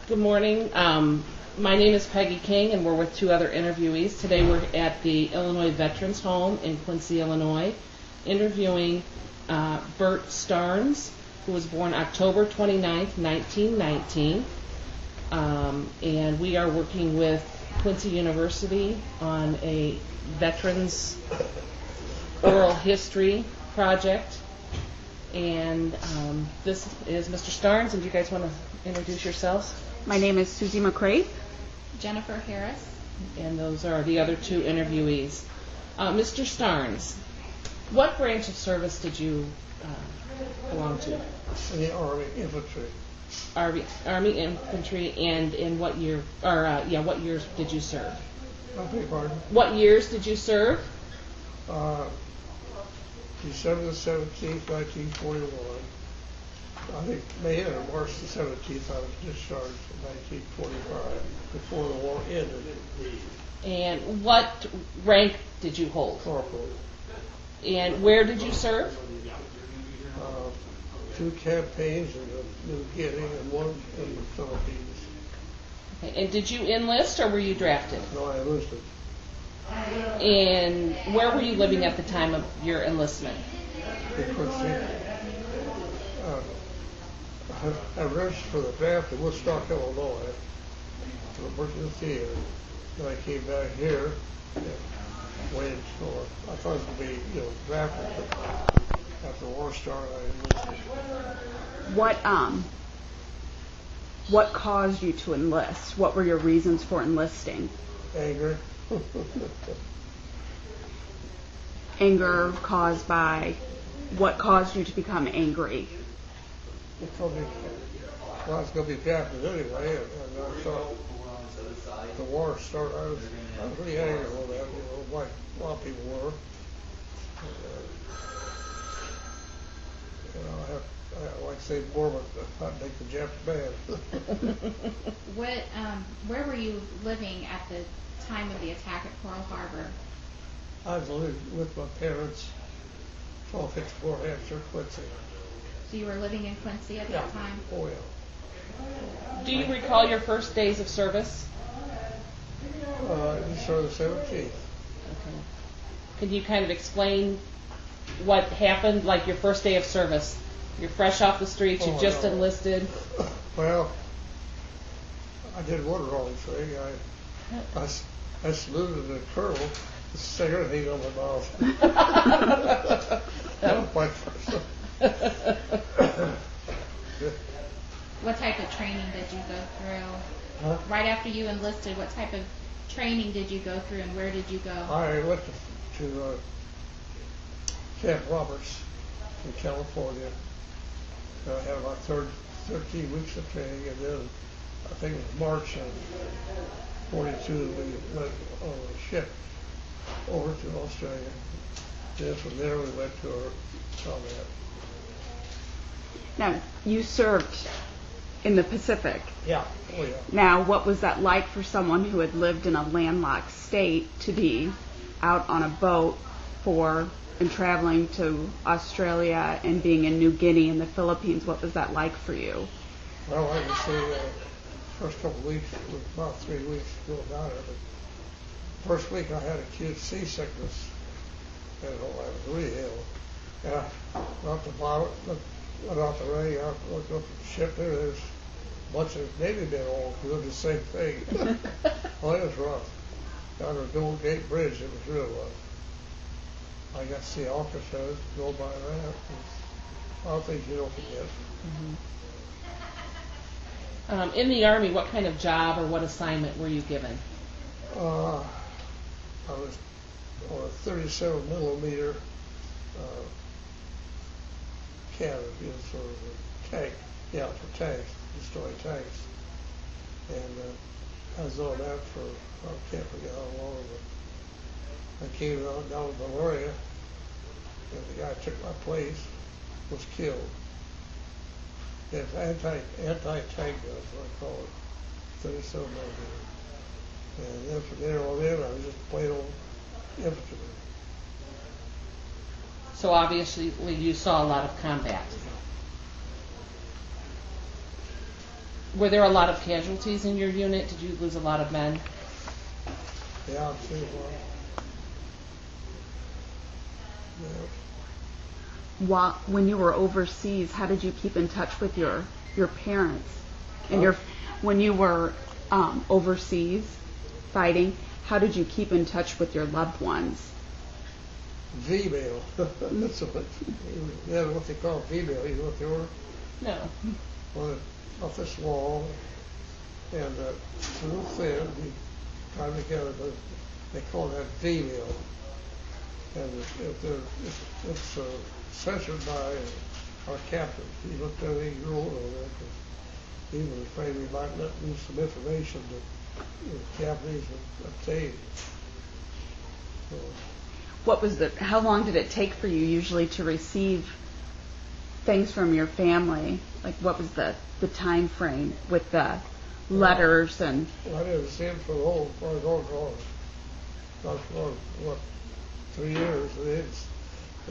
Good morning. My name is Peggy King, and we're with two other interviewees. Today we're at the Illinois Veterans Home in Quincy, Illinois, interviewing Bert Starns, who was born October 29th, 1919. And we are working with Quincy University on a veterans oral history project. And this is Mr. Starns, and do you guys want to introduce yourselves? My name is Susie McCrae. Jennifer Harris. And those are the other two interviewees. Mr. Starns, what branch of service did you belong to? In the Army Infantry. Army Infantry, and in what year? What years did you serve? I beg your pardon? What years did you serve? December the 17th, 1941. I think May or March the 17th, I was discharged in 1945, before the war ended. And what rank did you hold? Corporal. And where did you serve? 2 campaigns in the New Guinea and 1 in the Philippines. Okay. And did you enlist, or were you drafted? No, I enlisted. And where were you living at the time of your enlistment? In Quincy. I registered for the draft in Woodstock, Illinois, worked in the theater. Then I came back here and waited for, I thought it was going to be, drafted, but after the war started, I enlisted. What caused you to enlist? What were your reasons for enlisting? Anger. Anger caused by, what caused you to become angry? Well, I was going to be drafted anyway, and I thought the war started. I was really angry with that, like a lot of people were. I like to say more, but I'd make the Jap bad. Where were you living at the time of the attack at Pearl Harbor? I was living with my parents, 1254 Hampshire, Quincy. So you were living in Quincy at that time? Oh, yeah. Do you recall your first days of service? December the 17th. Okay. Can you kind of explain what happened, like your first day of service? You're fresh off the streets, you just enlisted. Well, I did one wrong thing. I saluted the colonel, the cigarette hanging on my mouth. That was my first. What type of training did you go through? Huh? Right after you enlisted, what type of training did you go through, and where did you go? I went to Camp Roberts in California. I had about 13 weeks of training, and then I think it was March of 42 we went on a ship over to Australia. Then from there we went to our combat. Now, you served in the Pacific. Yeah, oh yeah. Now, what was that like for someone who had lived in a landlocked state to be out on a boat and traveling to Australia and being in New Guinea and the Philippines? What was that like for you? Well, I would say first couple of weeks, about 3 weeks to go about it. But first week I had acute seasickness, and I was really ill. And I went out the ring, I looked up at the ship there's a bunch of Navy men all doing the same thing. Well, it was rough. Down the Gold Gate Bridge, it was real rough. I got to see Alcatraz go by that. A lot of things you don't forget. Mm-hmm. In the Army, what kind of job or what assignment were you given? I was on a 37 millimeter cannon, sort of a tank, for tanks, destroy tanks. And I was on that for, I can't forget how long, but I came down to Valeria, and the guy who took my place was killed. It's anti-tank guns, what I call it, 37 millimeter. And then from there on in, I was just plain old infantryman. So obviously you saw a lot of combat. Were there a lot of casualties in your unit? Did you lose a lot of men? Yeah, pretty well. Yeah. When you were overseas, how did you keep in touch with your parents? And when you were overseas fighting, how did you keep in touch with your loved ones? V-mail. That's what, yeah, what they call V-mail. You know what they were? No. Well, off this wall, and it's a little thin. We tie together, but they call that V-mail. And it's censored by our captain. He looked at it, he wrote on there because he was afraid we might let loose some information that the Japanese would obtain. So, how long did it take for you usually to receive things from your family? Like, what was the time frame with the letters and? Well, I didn't see him for the whole, not for, what, 3 years.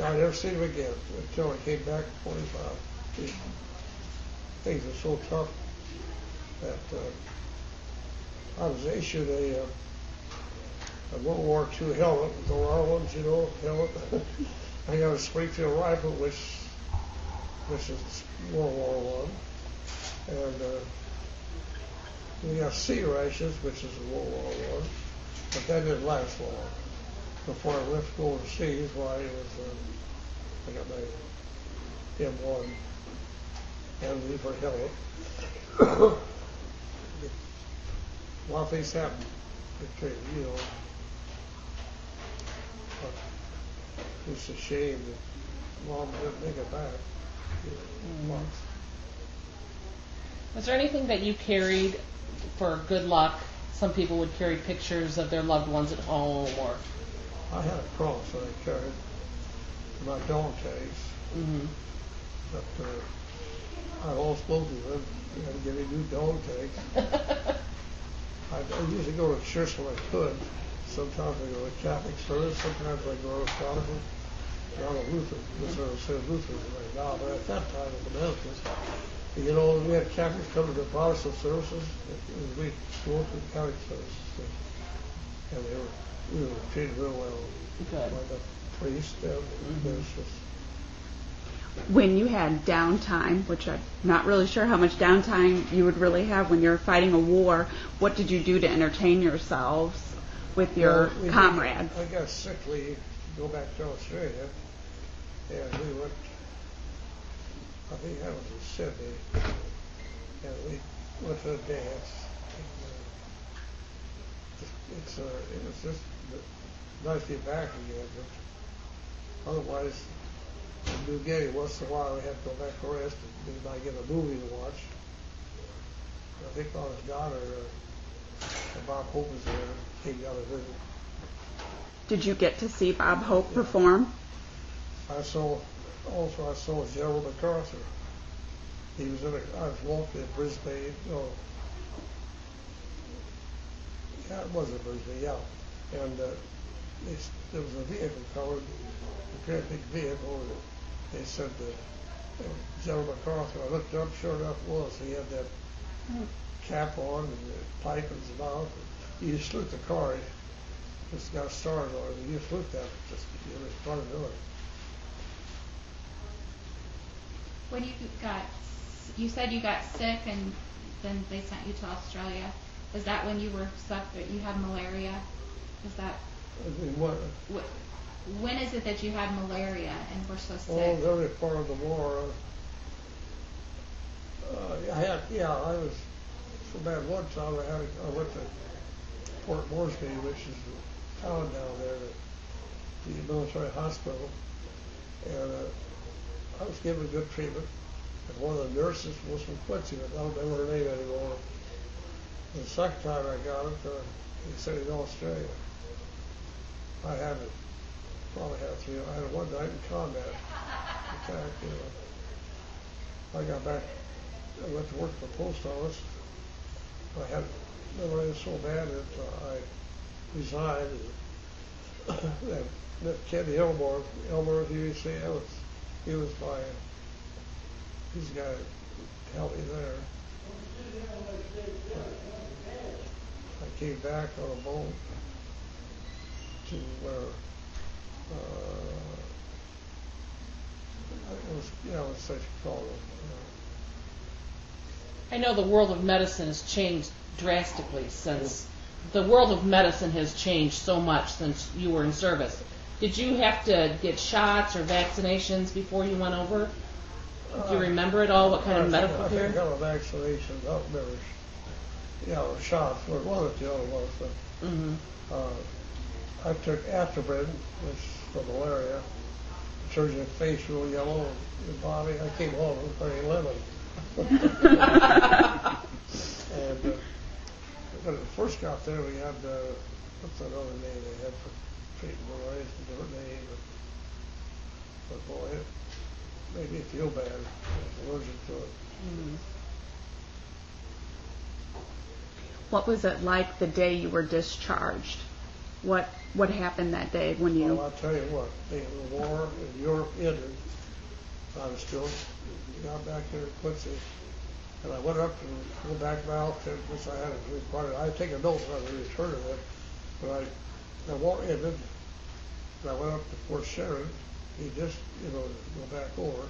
I never seen him again until I came back in 45. Things are so tough that I was issued a World War II helmet, the R ones, you know, helmet. I got a Springfield rifle, which is World War I, and we got C rations, which is World War I, but that didn't last long. Before I left to go overseas, why it was, I got my M1 and leave for helmet. A lot of things happen. You know, but it's a shame that Mom didn't make it back. Months. Was there anything that you carried for good luck? Some people would carry pictures of their loved ones at home, or I had a cross that I carried in my dog tags, but I lost both of them. You had to give me new dog tags. I usually go to church when I could. Sometimes I go to Catholic service. Sometimes I go to Protestant. I'm a Lutheran. Lutheran right now, but at that time in the Memphis, you know, we had Catholics come to the Protestant services, and we go to the Catholic services, and we were treated real well by the priest and ministers. When you had downtime, which I'm not really sure how much downtime you would really have when you're fighting a war, what did you do to entertain yourselves with your comrades? I got sick leave to go back to Australia, and we went, I think that was in Sydney, and we went to a dance. It was just nice to be back again, but otherwise, in New Guinea, once in a while we had to go back to rest and we might get a movie to watch. I think on his daughter, Bob Hope was there, came down to visit. Did you get to see Bob Hope perform? I saw Gerald MacArthur. He was I was walking in Brisbane. No, yeah, it was in Brisbane, yeah. And there was a vehicle covered, a great big vehicle. They said that General MacArthur. I looked up, sure enough it was. He had that cap on and the pipe in his mouth. You just looked the car. It's got stars on it. You just looked at it, just you was fun to do it. When you said you got sick and then they sent you to Australia. Is that when you were stuck that you had malaria? Is that? I mean, what? When is it that you had malaria and were so sick? Oh, the early part of the war. I was so bad one time. I went to Port Moresby, which is a town down there, the military hospital, and I was given good treatment. And one of the nurses was from Quincy, but I don't remember her name anymore. And the second time I got it, they sent it to Australia. I had it. Probably had 3. I had it one night in combat. In fact, I got back. I went to work at the post office. I had malaria so bad that I resigned. That Kenny Elmore, he was my, he's the guy that helped me there. I came back on a boat to where it was, it's such a problem. I know the world of medicine has changed drastically since the world of medicine has changed so much since you were in service. Did you have to get shots or vaccinations before you went over? Do you remember at all what kind of medical I care? think I got a vaccination. I don't remember. Shots. What was it? The other was. I took Afterbred, which is for malaria. It turns your face real yellow, your body. I came home and was very lemon. And when I first got there, we had what's that other name they had for treating malaria? It's a different name. But boy, it made me feel bad. I was allergic to it. What was it like the day you were discharged? What happened that day when you? Well, I'll tell you what. The war in Europe ended. I was still got back here in Quincy, and I went up to go back to my outfit, which I had to require. I take a note on the return of it, but the war ended, and I went up to Fort Sharon. He just, go back over.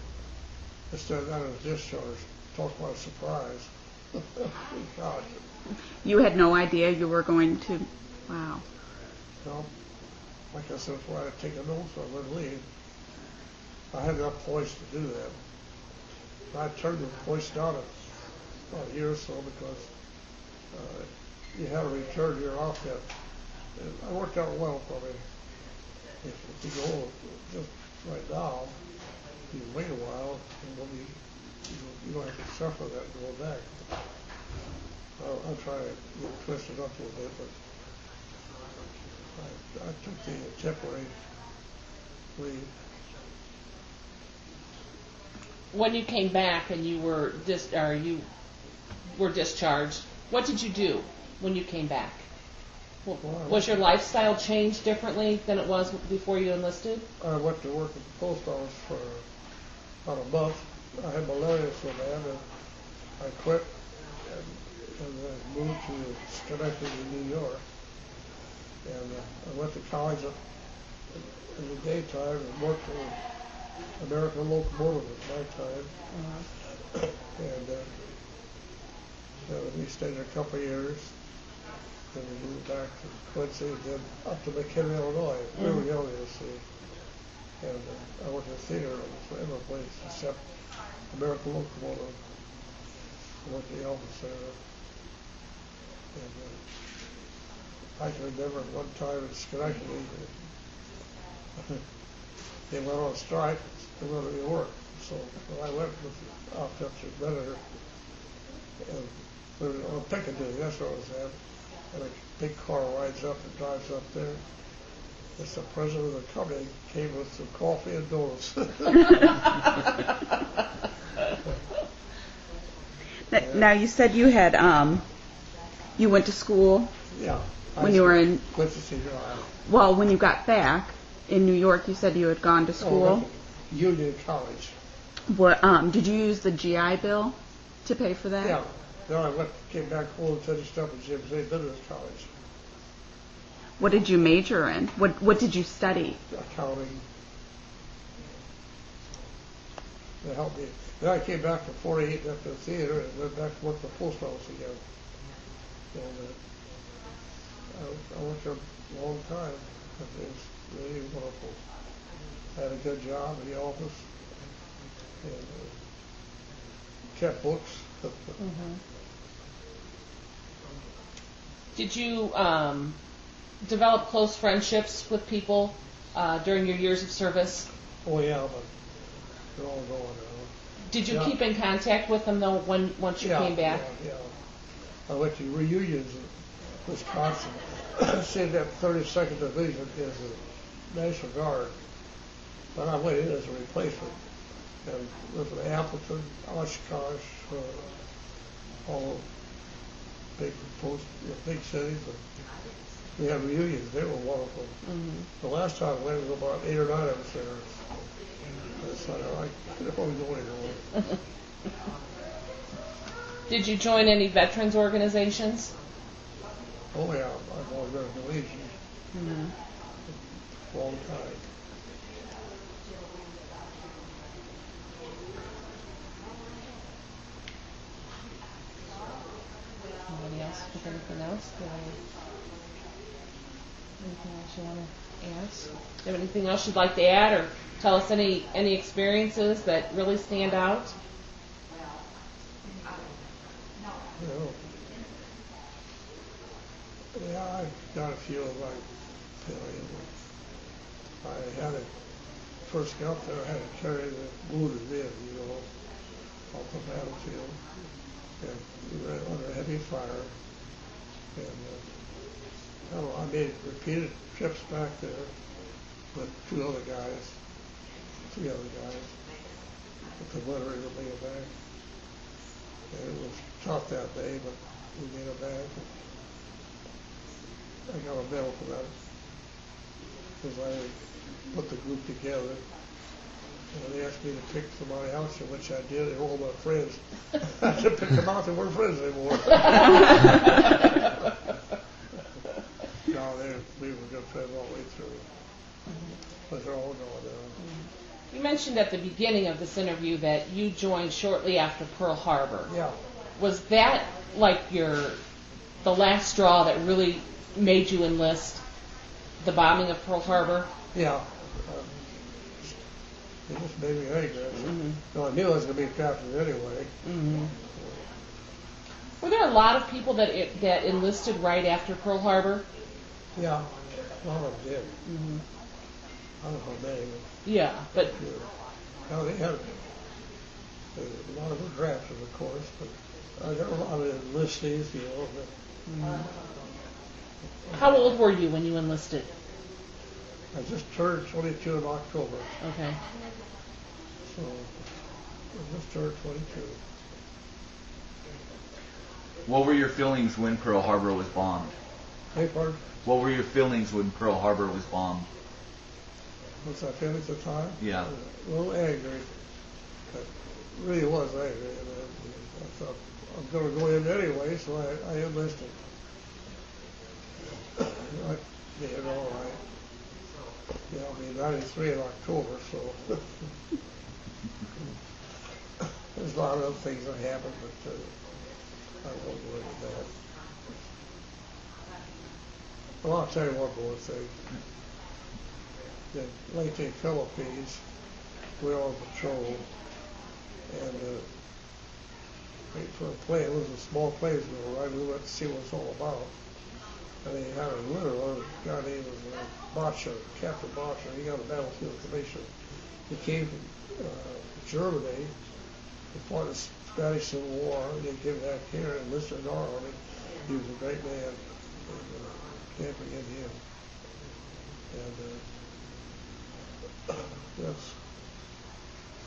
Instead of that, I was discharged. Talk about a surprise. Gosh. You had no idea you were going to. Wow. No, like I said, before I had to take a note so I wouldn't leave. I had enough points to do that. I turned the points down about a year or so because you had to return your outfit. And I worked out well for me. If you go just right now, you wait a while, and you don't have to suffer that going back. I'll try to twist it up a little bit, but I took the temporary leave. When you came back and you were discharged, what did you do when you came back? Was your lifestyle changed differently than it was before you enlisted? I went to work at the post office for about a month. I had malaria so bad that I quit and moved to Schenectady, New York. And I went to college in the daytime and worked for American Locomotive at nighttime. And we stayed there a couple of years. Then we moved back to Quincy, then up to McKinney, Illinois. We were young, you see. And I worked in the theater for every place except American Locomotive. I went to the Elvis Center. And I can remember one time in Schenectady, they went on strike. They went to work. So I went with the outfit's editor, and we were on Piccadilly. That's where I was at. And a big car rides up and drives up there. It's the president of the company came with some coffee and donuts. Now you said you had you went to school. Yeah. When you were in Quincy Senior High. Well, when you got back in New York, you said you had gone to school. Union College. What did you use the GI Bill to pay for that? Yeah. Then I came back home and finished up at James A. Business College. What did you major in? What did you study? Accounting. They helped me. Then I came back to 48 after the theater and went back to work for the post office again. And I worked there a long time. It was really wonderful. I had a good job in the office and kept books. Did you develop close friendships with people during your years of service? Oh yeah, but they're all gone now. Did you keep in contact with them though once you came back? Yeah. I went to reunions in Wisconsin. Saved that 32nd Division as a National Guard, but I went in as a replacement. And lived in Appleton, Oshkosh, all big cities. And we had reunions. They were wonderful. The last time I went, there was about 8 or 9 of us there. So I don't want to go anymore. Did you join any veterans organizations? Oh yeah, I've always been in the Legion a long time. Anybody else with anything else? Do you have anything else you want to ask? Do you have anything else you'd like to add, or tell us any experiences that really stand out? You know, yeah, I've got a few of my feeling. I had to first got there, I had to carry the wounded in, off the battlefield, and we were under heavy fire. And I don't know, I made repeated trips back there with three other guys, with the winter to bring it back. And it was tough that day, but we made it back. I got a medal for that because I put the group together. And they asked me to pick somebody else, which I did. They were all my friends. I had to pick them out. They weren't friends anymore. No, we were good friends all the way through. But they're all going down. You mentioned at the beginning of this interview that you joined shortly after Pearl Harbor. Yeah. Was that like the last straw that really made you enlist? The bombing of Pearl Harbor? Yeah. It just made me angry. No, I knew I was going to be drafted anyway. Were there a lot of people that enlisted right after Pearl Harbor? Yeah, a lot of them did. I don't know how many. Yeah, but Now they had a lot of them drafted, of course, but I got a lot of enlistees, how old were you when you enlisted? I just turned 22 in October, Okay. so I just turned 22. What were your feelings when Pearl Harbor was bombed? Hey, pardon? What were your feelings when Pearl Harbor was bombed? What's I feeling at the time? Yeah. A little angry. I really was angry. And I thought, I'm going to go in anyway, so I enlisted. I'll be 93 in October, so there's a lot of other things that happened, but I won't go into that. Well, I'll tell you one more thing. In late Philippines, we were on patrol, and for a plane, it was a small plane, right? We went to see what it's all about. And they had a little guy named Botcher, Captain Botcher. He got a battlefield commission. He came from Germany. He fought in the Spanish Civil War. And they came back here and enlisted in our army. He was a great man, and camping Indian. And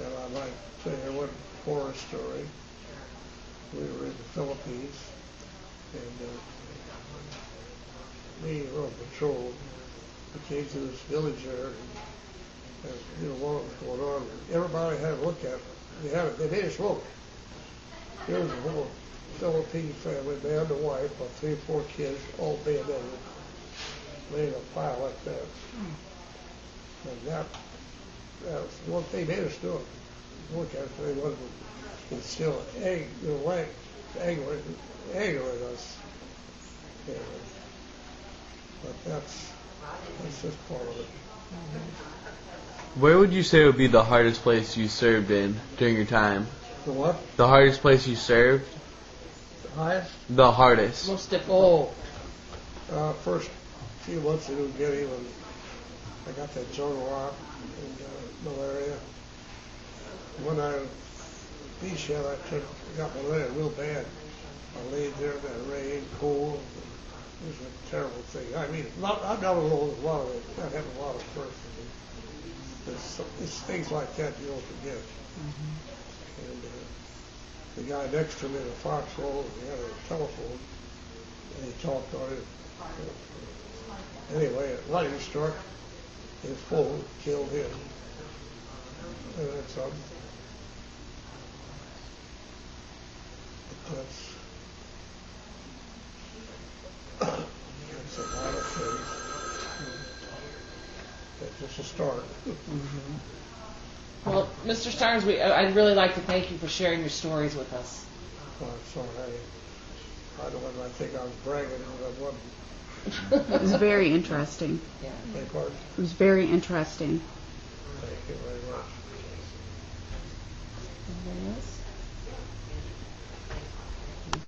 I'd like to tell you one horror story. We were in the Philippines, and me and on patrol. We came to this village there, and what was going on. Everybody had a look at it. They made us look. There was a whole Philippine family, man and wife, about 3 or 4 kids, all bayoneted, laying in a pile like that. And that was one thing they made us do it. Look at it, they wanted to instill anger in us. Yeah. But that's just part of it. Where would you say would be the hardest place you served in during your time? The what? The hardest place you served? The highest? The hardest. Most difficult. First few months in New Guinea when I got that jungle rot and malaria. When I beach head, I got malaria real bad. I laid there in that rain, cold. It was a terrible thing. I mean, I'm not alone with a lot of it. I have a lot of persons. It's things like that you don't forget. And the guy next to me in the foxhole, he had a telephone, and he talked on it. Anyway, a lightning struck his phone, killed him. And that's that's a lot of things. That's just a start. Well, Mr. Starns, I'd really like to thank you for sharing your stories with us. So I don't know, I think I was bragging, but I wasn't. It was very interesting. Yeah. Beg pardon? It was very interesting. Thank you.